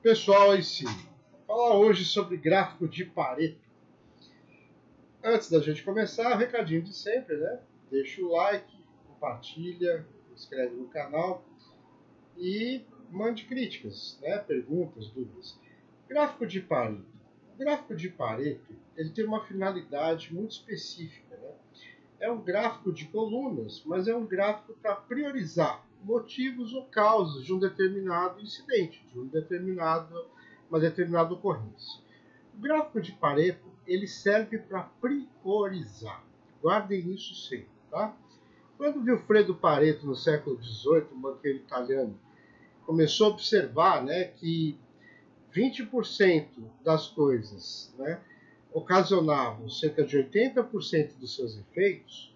Pessoal, aí sim, vou falar hoje sobre gráfico de Pareto. Antes da gente começar, o recadinho de sempre, né? Deixa o like, compartilha, inscreve no canal e mande críticas, né? Perguntas, dúvidas. Gráfico de Pareto. O gráfico de Pareto, ele tem uma finalidade muito específica, né? É um gráfico de colunas, mas é um gráfico para priorizar motivos ou causas de um determinado incidente, de uma determinada ocorrência. O gráfico de Pareto ele serve para priorizar. Guardem isso sempre, tá? Quando Vilfredo Pareto, no século XVIII, um banqueiro italiano, começou a observar, né, que 20% das coisas, né, ocasionavam cerca de 80% dos seus efeitos,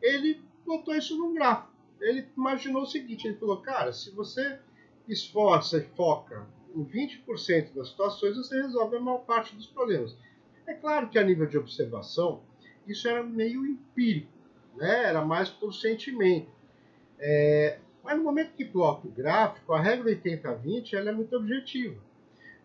ele botou isso num gráfico. Ele imaginou o seguinte, ele falou, cara, se você esforça e foca em 20% das situações, você resolve a maior parte dos problemas. É claro que a nível de observação, isso era meio empírico, né? Era mais por sentimento. Mas no momento que plota o gráfico, a regra 80-20 ela é muito objetiva.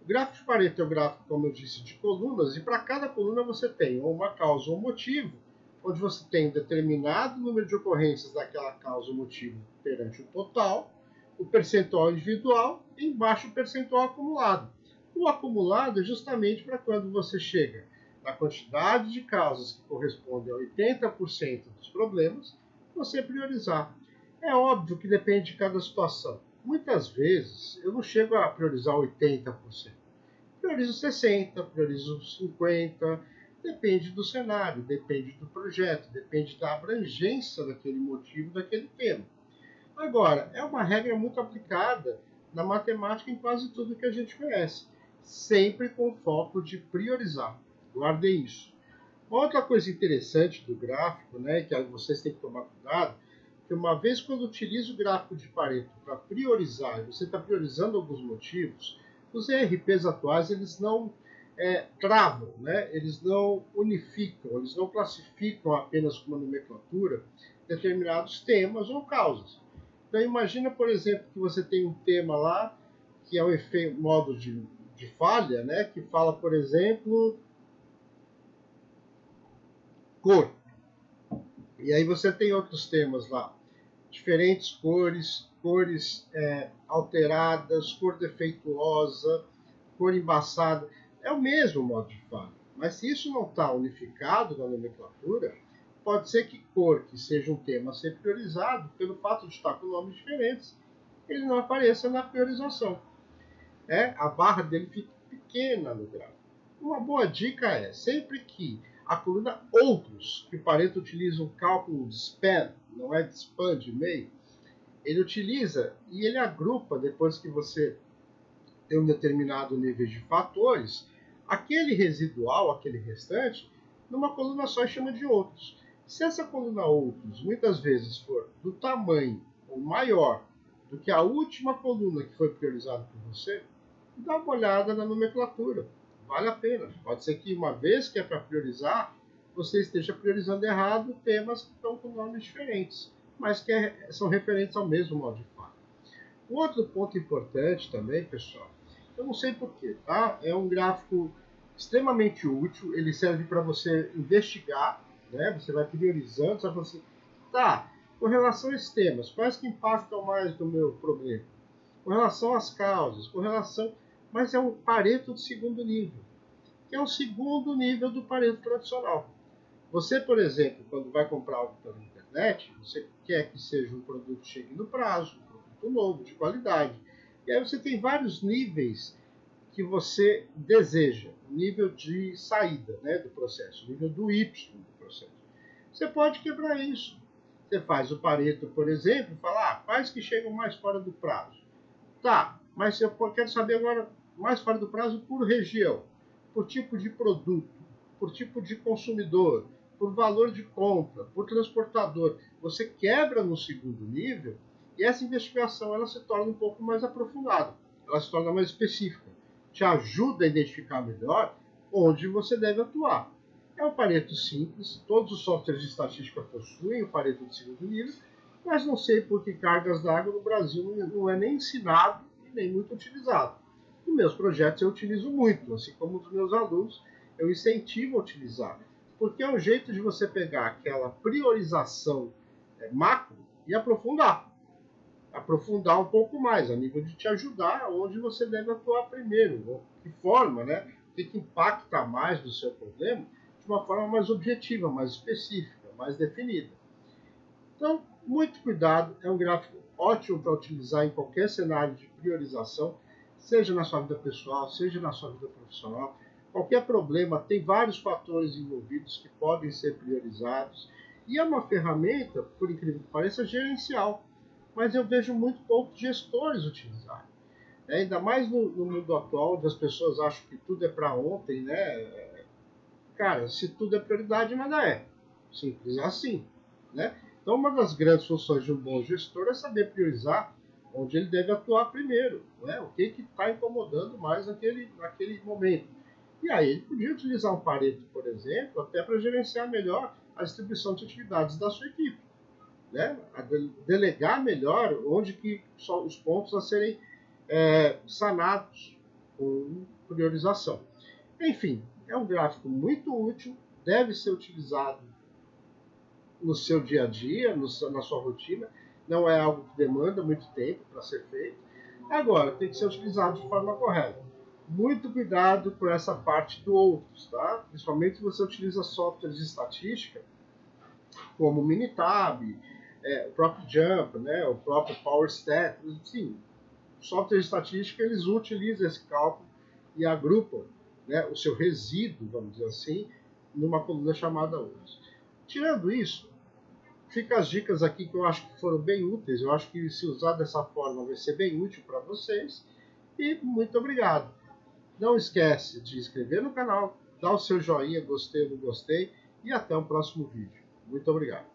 O gráfico de Pareto é o gráfico, como eu disse, de colunas, e para cada coluna você tem uma causa ou um motivo, onde você tem um determinado número de ocorrências daquela causa ou motivo perante o total, o percentual individual e embaixo o percentual acumulado. O acumulado é justamente para quando você chega na quantidade de causas que correspondem a 80% dos problemas, você priorizar. É óbvio que depende de cada situação. Muitas vezes eu não chego a priorizar 80%. Priorizo 60%, priorizo 50%, depende do cenário, depende do projeto, depende da abrangência daquele motivo, daquele tema. Agora, é uma regra muito aplicada na matemática em quase tudo que a gente conhece, sempre com foco de priorizar. Guardem isso. Outra coisa interessante do gráfico, né, que vocês têm que tomar cuidado, que uma vez quando utiliza o gráfico de Pareto para priorizar, você está priorizando alguns motivos, os ERPs atuais eles não travam, né? Eles não unificam, eles não classificam apenas com uma nomenclatura determinados temas ou causas. Então imagina, por exemplo, que você tem um tema lá que é o modo de falha, né? Que fala, por exemplo, cor. E aí você tem outros temas lá, diferentes cores, cores alteradas, cor defeituosa, cor embaçada. É o mesmo modo de falha. Mas se isso não está unificado na nomenclatura, pode ser que cor, que seja um tema a ser priorizado, pelo fato de estar com nomes diferentes, ele não apareça na priorização. A barra dele fica pequena no gráfico. Uma boa dica é, sempre que a coluna outros, que o Pareto utiliza um cálculo de span, não é de span de meio, ele utiliza e ele agrupa, depois que você tem um determinado nível de fatores, aquele residual, aquele restante, numa coluna só e chama de outros. Se essa coluna outros muitas vezes for do tamanho ou maior do que a última coluna que foi priorizada por você, dá uma olhada na nomenclatura. Vale a pena. Pode ser que uma vez que é para priorizar, você esteja priorizando errado temas que estão com nomes diferentes, mas que são referentes ao mesmo modo de falar. Um outro ponto importante também, pessoal, eu não sei porquê, tá? É um gráfico extremamente útil, ele serve para você investigar, né? Você vai priorizando, você vai falando assim, tá, com relação a esses temas, quais que impactam mais no meu problema? Com relação às causas, com relação... Mas é um Pareto de segundo nível, que é o segundo nível do Pareto tradicional. Você, por exemplo, quando vai comprar algo pela internet, você quer que seja um produto que chegue no prazo, um produto novo, de qualidade. E aí você tem vários níveis que você deseja, o nível de saída, né, do processo, o nível do Y do processo. Você pode quebrar isso. Você faz o Pareto, por exemplo, e fala, quais que chegam mais fora do prazo? Tá, mas eu quero saber agora mais fora do prazo por região, por tipo de produto, por tipo de consumidor, por valor de compra, por transportador. Você quebra no segundo nível e essa investigação ela se torna um pouco mais aprofundada, ela se torna mais específica, te ajuda a identificar melhor onde você deve atuar. É um Pareto simples, todos os softwares de estatística possuem o Pareto de segundo nível, mas não sei por que cargas d'água no Brasil não é nem ensinado e nem muito utilizado. Nos meus projetos eu utilizo muito, assim como os meus alunos, eu incentivo a utilizar, porque é um jeito de você pegar aquela priorização macro e aprofundar um pouco mais, a nível de te ajudar onde você deve atuar primeiro, ou que forma, né? O que impacta mais do seu problema de uma forma mais objetiva, mais específica, mais definida. Então, muito cuidado, é um gráfico ótimo para utilizar em qualquer cenário de priorização, seja na sua vida pessoal, seja na sua vida profissional. Qualquer problema tem vários fatores envolvidos que podem ser priorizados, e é uma ferramenta, por incrível que pareça, gerencial, mas eu vejo muito poucos gestores utilizarem. Ainda mais no mundo atual, onde as pessoas acham que tudo é para ontem, né? Cara, se tudo é prioridade, nada é. Simples assim, né? Então, uma das grandes funções de um bom gestor é saber priorizar onde ele deve atuar primeiro, né? O que está incomodando mais naquele momento. E aí ele podia utilizar um Pareto, por exemplo, até para gerenciar melhor a distribuição de atividades da sua equipe, né? A delegar melhor onde que são os pontos a serem sanados com priorização. Enfim, é um gráfico muito útil, deve ser utilizado no seu dia a dia, na sua rotina. Não é algo que demanda muito tempo para ser feito. Agora, tem que ser utilizado de forma correta. Muito cuidado com essa parte do outros, tá? Principalmente se você utiliza softwares de estatística, como o Minitab, o próprio Jump, né? O próprio PowerStat. Sim, softwares de estatística, eles utilizam esse cálculo e agrupam, né, o seu resíduo, vamos dizer assim, numa coluna chamada outros. Tirando isso, fica as dicas aqui que eu acho que foram bem úteis. Eu acho que se usar dessa forma vai ser bem útil para vocês. E muito obrigado. Não esquece de se inscrever no canal, dar o seu joinha, gostei ou não gostei, e até o próximo vídeo. Muito obrigado.